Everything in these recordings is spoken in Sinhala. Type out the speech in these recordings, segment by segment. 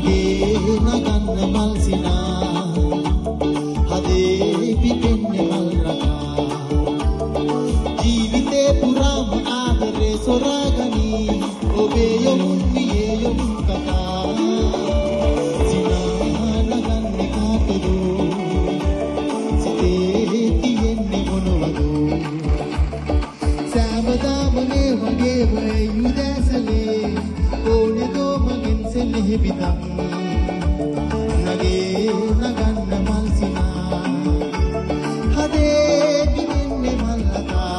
නගේ නගන්න මල් සිනා හදේ පිපෙන්නේ මල් රකා ජීවිතේ පුරාම ආදරේ සොරාගනි ඔබේ යොමුන් වියේ යොමුන් කතා සිනා නගන්නේ කාටද සිතේ තියෙන්නේ මොනවද සෑමදාම මේ වගේ වෙයි උදැසනේ ඕනේ දෝ මගෙන් සෙනෙහි පිටක් නගේ නගන්න මල් සිනා හදේ පිපෙන්නේ මල් ලතා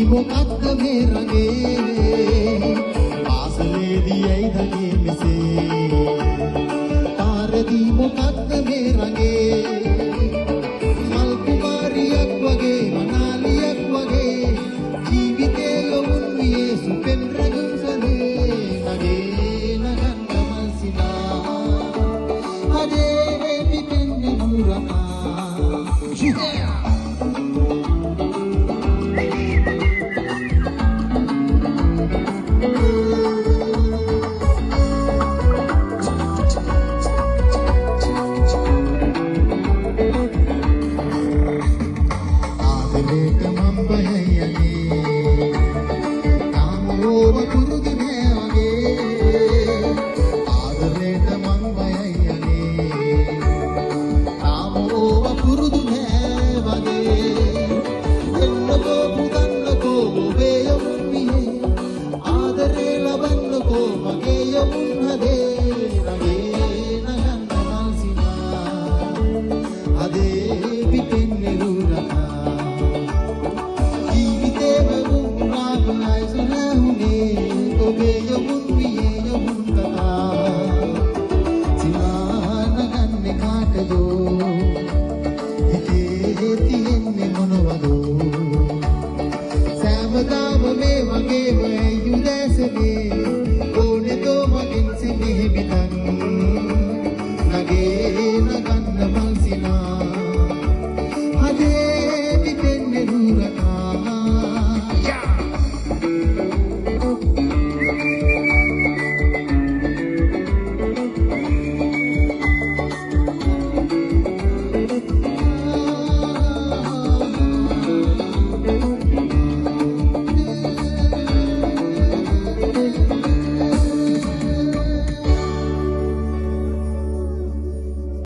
මොකක්ද මේ රගේ පාසලේදී ඇයි දගේ මෙසේ පාරදී මොකක්ද මේ රගේ මල් කුමාරියක් වගේ මනාලියක් වගේ ජීවිතේ යොමුන් වියේ සුපෙන් රගුන් සනේ නගේ නගන්න මල් සිනා හදේ පිපෙන්නේ මුරකා Madame